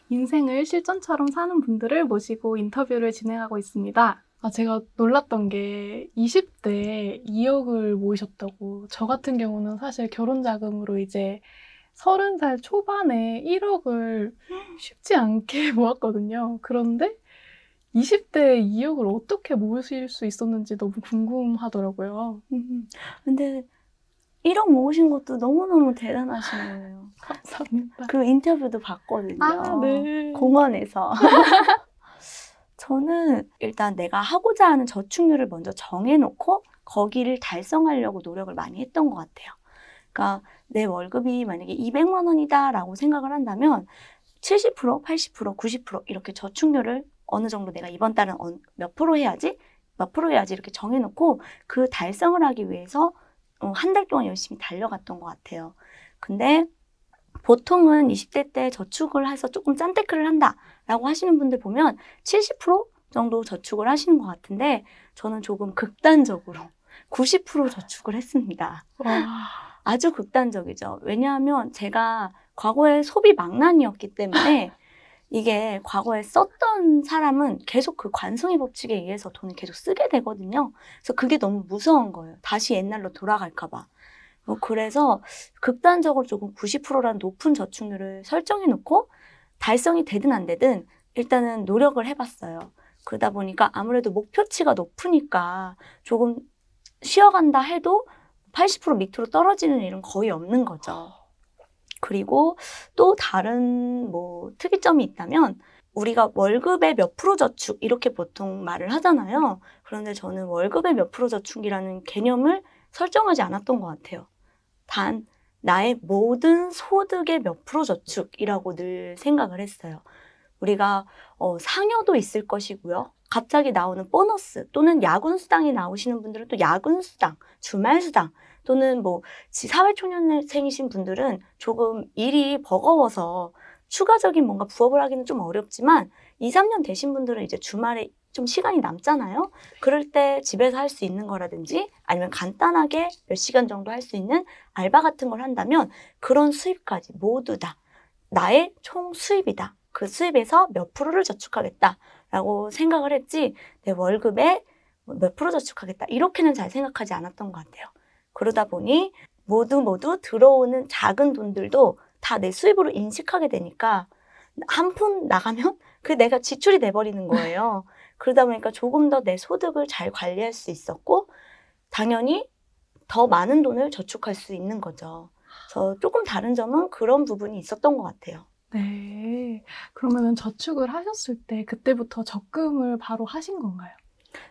인생을 실전처럼 사는 분들을 모시고 인터뷰를 진행하고 있습니다. 제가 놀랐던 게 20대에 2억을 모으셨다고. 저 같은 경우는 사실 결혼 자금으로 이제 30살 초반에 1억을 쉽지 않게 모았거든요. 그런데 20대에 2억을 어떻게 모으실 수 있었는지 너무 궁금하더라고요. 근데 1억 모으신 것도 너무너무 대단하신 거예요. 감사합니다. 그 인터뷰도 봤거든요. 네. 공원에서. 저는 일단 내가 하고자 하는 저축률을 먼저 정해놓고 거기를 달성하려고 노력을 많이 했던 것 같아요. 그러니까 내 월급이 만약에 200만 원이다 라고 생각을 한다면 70%, 80%, 90% 이렇게 저축률을 어느 정도 내가 이번 달은 몇 프로 해야지? 몇 프로 해야지 이렇게 정해놓고 그 달성을 하기 위해서 한 달 동안 열심히 달려갔던 것 같아요. 근데 보통은 20대 때 저축을 해서 조금 짠테크를 한다라고 하시는 분들 보면 70% 정도 저축을 하시는 것 같은데 저는 조금 극단적으로 90% 저축을 했습니다. 와. 아주 극단적이죠. 왜냐하면 제가 과거에 소비 망난이었기 때문에 이게 과거에 썼던 사람은 계속 그 관성의 법칙에 의해서 돈을 계속 쓰게 되거든요. 그래서 그게 너무 무서운 거예요. 다시 옛날로 돌아갈까 봐. 그래서 극단적으로 조금 90%라는 높은 저축률을 설정해 놓고 달성이 되든 안 되든 일단은 노력을 해봤어요. 그러다 보니까 아무래도 목표치가 높으니까 조금 쉬어간다 해도 80% 밑으로 떨어지는 일은 거의 없는 거죠. 그리고 또 다른 특이점이 있다면 우리가 월급의 몇 프로 저축 이렇게 보통 말을 하잖아요. 그런데 저는 월급의 몇 프로 저축이라는 개념을 설정하지 않았던 것 같아요. 단 나의 모든 소득의 몇 프로 저축이라고 늘 생각을 했어요. 우리가 상여도 있을 것이고요. 갑자기 나오는 보너스 또는 야근 수당이 나오시는 분들은 또 야근 수당, 주말 수당 또는 사회초년생이신 분들은 조금 일이 버거워서 추가적인 뭔가 부업을 하기는 좀 어렵지만 2, 3년 되신 분들은 이제 주말에 좀 시간이 남잖아요. 그럴 때 집에서 할 수 있는 거라든지 아니면 간단하게 몇 시간 정도 할 수 있는 알바 같은 걸 한다면 그런 수입까지 모두 다 나의 총 수입이다. 그 수입에서 몇 프로를 저축하겠다라고 생각을 했지 내 월급에 몇 프로 저축하겠다 이렇게는 잘 생각하지 않았던 것 같아요. 그러다 보니 모두 들어오는 작은 돈들도 다 내 수입으로 인식하게 되니까 한 푼 나가면 그게 내가 지출이 돼버리는 거예요. 그러다 보니까 조금 더 내 소득을 잘 관리할 수 있었고 당연히 더 많은 돈을 저축할 수 있는 거죠. 그래서 조금 다른 점은 그런 부분이 있었던 것 같아요. 네. 그러면은 저축을 하셨을 때 그때부터 적금을 바로 하신 건가요?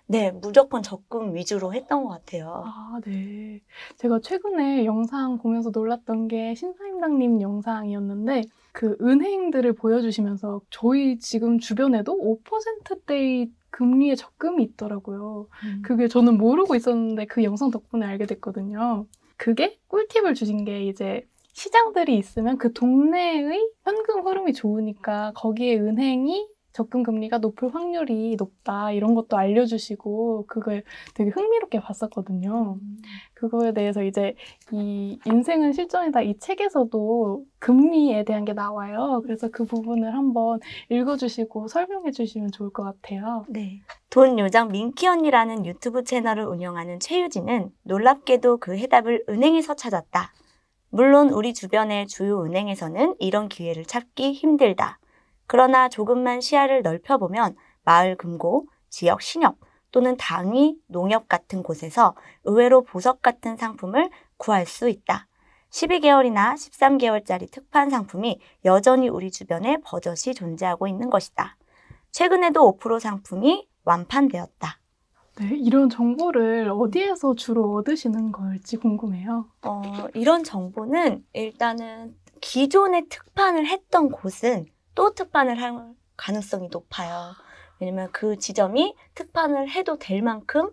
네, 무조건 적금 위주로 했던 것 같아요. 네. 제가 최근에 영상 보면서 놀랐던 게 신사임당님 영상이었는데 그 은행들을 보여주시면서 저희 지금 주변에도 5%대의 금리의 적금이 있더라고요. 그게 저는 모르고 있었는데 그 영상 덕분에 알게 됐거든요. 그게 꿀팁을 주신 게 이제 시장들이 있으면 그 동네의 현금 흐름이 좋으니까 거기에 은행이 적금 금리가 높을 확률이 높다 이런 것도 알려주시고 그걸 되게 흥미롭게 봤었거든요. 그거에 대해서 이제 이 인생은 실전이다 이 책에서도 금리에 대한 게 나와요. 그래서 그 부분을 한번 읽어주시고 설명해 주시면 좋을 것 같아요. 네. 돈 요정 민키 언니라는 유튜브 채널을 운영하는 최유진은 놀랍게도 그 해답을 은행에서 찾았다. 물론 우리 주변의 주요 은행에서는 이런 기회를 찾기 힘들다. 그러나 조금만 시야를 넓혀보면 마을 금고, 지역 신협 또는 당위 농협 같은 곳에서 의외로 보석 같은 상품을 구할 수 있다. 12개월이나 13개월짜리 특판 상품이 여전히 우리 주변에 버젓이 존재하고 있는 것이다. 최근에도 5% 상품이 완판되었다. 네, 이런 정보를 어디에서 주로 얻으시는 걸지 궁금해요. 이런 정보는 일단은 기존에 특판을 했던 곳은 또 특판을 할 가능성이 높아요. 왜냐면 그 지점이 특판을 해도 될 만큼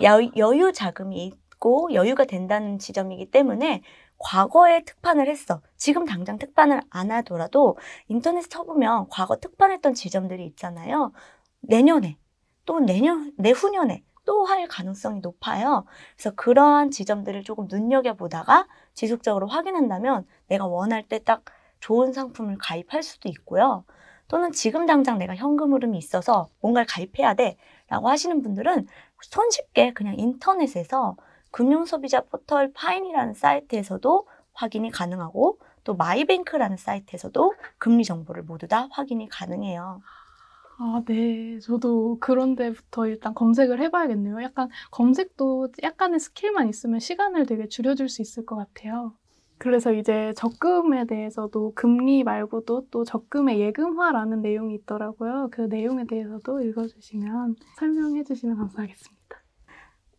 여유 자금이 있고 여유가 된다는 지점이기 때문에 과거에 특판을 했어. 지금 당장 특판을 안 하더라도 인터넷 쳐보면 과거 특판했던 지점들이 있잖아요. 내년에 또 내후년에 또 할 가능성이 높아요. 그래서 그러한 지점들을 조금 눈여겨보다가 지속적으로 확인한다면 내가 원할 때 딱 좋은 상품을 가입할 수도 있고요. 또는 지금 당장 내가 현금 흐름이 있어서 뭔가를 가입해야 돼 라고 하시는 분들은 손쉽게 그냥 인터넷에서 금융소비자 포털 파인이라는 사이트에서도 확인이 가능하고 또 마이뱅크라는 사이트에서도 금리 정보를 모두 다 확인이 가능해요. 아, 네. 저도 그런 데부터 일단 검색을 해봐야겠네요. 약간 검색도 약간의 스킬만 있으면 시간을 되게 줄여줄 수 있을 것 같아요. 그래서 이제 적금에 대해서도 금리 말고도 또 적금의 예금화라는 내용이 있더라고요. 그 내용에 대해서도 읽어주시면 설명해 주시면 감사하겠습니다.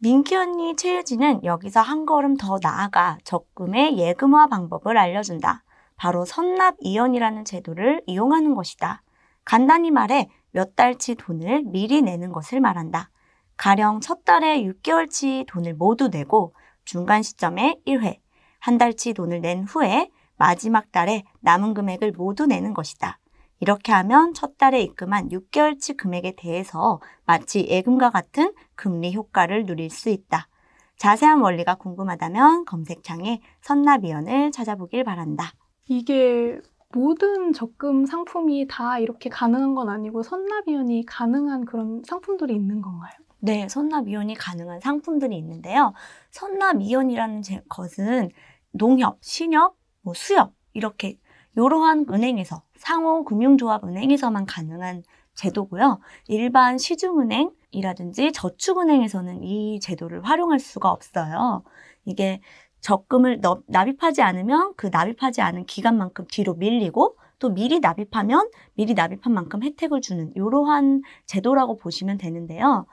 민키 언니 최유진은 여기서 한 걸음 더 나아가 적금의 예금화 방법을 알려준다. 바로 선납이연이라는 제도를 이용하는 것이다. 간단히 말해 몇 달치 돈을 미리 내는 것을 말한다. 가령 첫 달에 6개월치 돈을 모두 내고 중간 시점에 1회, 한 달치 돈을 낸 후에 마지막 달에 남은 금액을 모두 내는 것이다. 이렇게 하면 첫 달에 입금한 6개월치 금액에 대해서 마치 예금과 같은 금리 효과를 누릴 수 있다. 자세한 원리가 궁금하다면 검색창에 선납이연을 찾아보길 바란다. 이게 모든 적금 상품이 다 이렇게 가능한 건 아니고 선납이연이 가능한 그런 상품들이 있는 건가요? 네, 선납이연이 가능한 상품들이 있는데요. 선납이연이라는 것은 농협, 신협, 수협 이렇게 이러한 은행에서 상호금융조합 은행에서만 가능한 제도고요. 일반 시중은행이라든지 저축은행에서는 이 제도를 활용할 수가 없어요. 이게 적금을 납입하지 않으면 그 납입하지 않은 기간만큼 뒤로 밀리고 또 미리 납입하면 미리 납입한 만큼 혜택을 주는 이러한 제도라고 보시면 되는데요.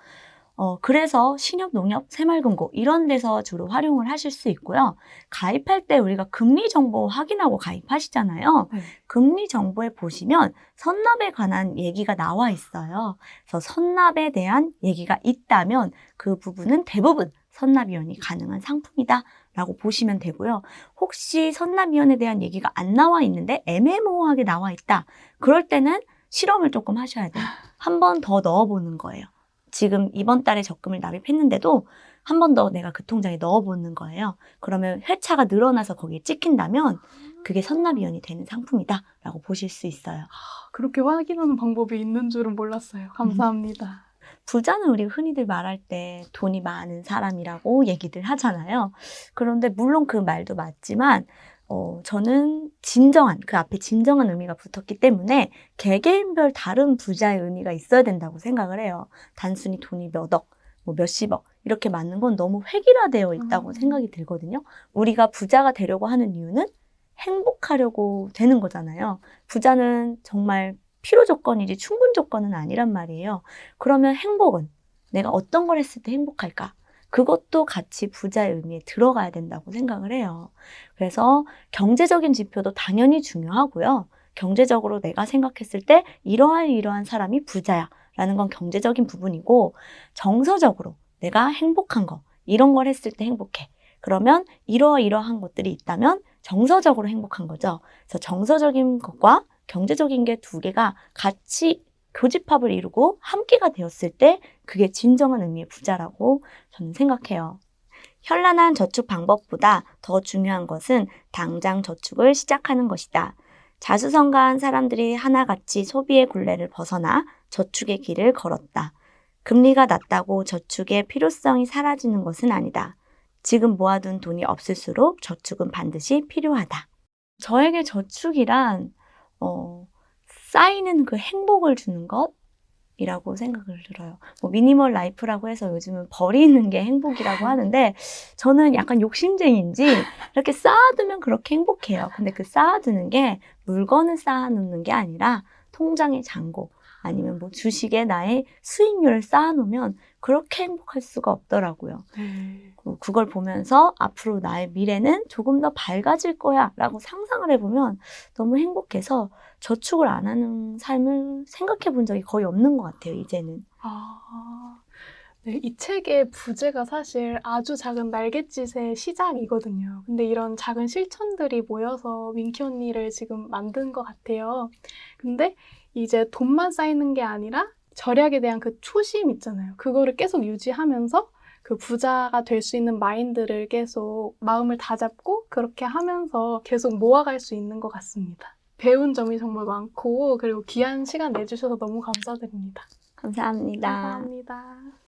그래서 신협, 농협, 새마을금고 이런 데서 주로 활용을 하실 수 있고요. 가입할 때 우리가 금리 정보 확인하고 가입하시잖아요. 네. 금리 정보에 보시면 선납에 관한 얘기가 나와 있어요. 그래서 선납에 대한 얘기가 있다면 그 부분은 대부분 선납이연이 가능한 상품이다 라고 보시면 되고요. 혹시 선납이연에 대한 얘기가 안 나와 있는데 애매모호하게 나와 있다. 그럴 때는 실험을 조금 하셔야 돼요. 한 번 더 넣어보는 거예요. 지금 이번 달에 적금을 납입했는데도 한 번 더 내가 그 통장에 넣어보는 거예요. 그러면 회차가 늘어나서 거기에 찍힌다면 그게 선납이연이 되는 상품이다 라고 보실 수 있어요. 그렇게 확인하는 방법이 있는 줄은 몰랐어요. 감사합니다. 부자는 우리가 흔히들 말할 때 돈이 많은 사람이라고 얘기들 하잖아요. 그런데 물론 그 말도 맞지만 저는 진정한, 그 앞에 진정한 의미가 붙었기 때문에 개개인별 다른 부자의 의미가 있어야 된다고 생각을 해요. 단순히 돈이 몇 억, 몇십억 이렇게 맞는 건 너무 획일화되어 있다고 생각이 들거든요. 우리가 부자가 되려고 하는 이유는 행복하려고 되는 거잖아요. 부자는 정말 필요 조건이지 충분 조건은 아니란 말이에요. 그러면 행복은 내가 어떤 걸 했을 때 행복할까? 그것도 같이 부자의 의미에 들어가야 된다고 생각을 해요. 그래서 경제적인 지표도 당연히 중요하고요. 경제적으로 내가 생각했을 때 이러한 사람이 부자야 라는 건 경제적인 부분이고 정서적으로 내가 행복한 거, 이런 걸 했을 때 행복해. 그러면 이러한 것들이 있다면 정서적으로 행복한 거죠. 그래서 정서적인 것과 경제적인 게 두 개가 같이 교집합을 이루고 함께가 되었을 때 그게 진정한 의미의 부자라고 저는 생각해요. 현란한 저축 방법보다 더 중요한 것은 당장 저축을 시작하는 것이다. 자수성가한 사람들이 하나같이 소비의 굴레를 벗어나 저축의 길을 걸었다. 금리가 낮다고 저축의 필요성이 사라지는 것은 아니다. 지금 모아둔 돈이 없을수록 저축은 반드시 필요하다. 저에게 저축이란 쌓이는 그 행복을 주는 것이라고 생각을 들어요. 미니멀 라이프라고 해서 요즘은 버리는 게 행복이라고 하는데 저는 약간 욕심쟁이인지 이렇게 쌓아두면 그렇게 행복해요. 근데 그 쌓아두는 게 물건을 쌓아놓는 게 아니라 통장의 잔고 아니면 주식에 나의 수익률을 쌓아놓으면 그렇게 행복할 수가 없더라고요. 그걸 보면서 앞으로 나의 미래는 조금 더 밝아질 거야 라고 상상을 해보면 너무 행복해서 저축을 안 하는 삶을 생각해 본 적이 거의 없는 것 같아요, 이제는. 네, 이 책의 부제가 사실 아주 작은 날갯짓의 시작이거든요. 근데 이런 작은 실천들이 모여서 민키 언니를 지금 만든 것 같아요. 근데 이제 돈만 쌓이는 게 아니라 절약에 대한 그 초심 있잖아요. 그거를 계속 유지하면서 그 부자가 될 수 있는 마인드를 계속 마음을 다잡고 그렇게 하면서 계속 모아갈 수 있는 것 같습니다. 배운 점이 정말 많고 그리고 귀한 시간 내주셔서 너무 감사드립니다. 감사합니다. 감사합니다.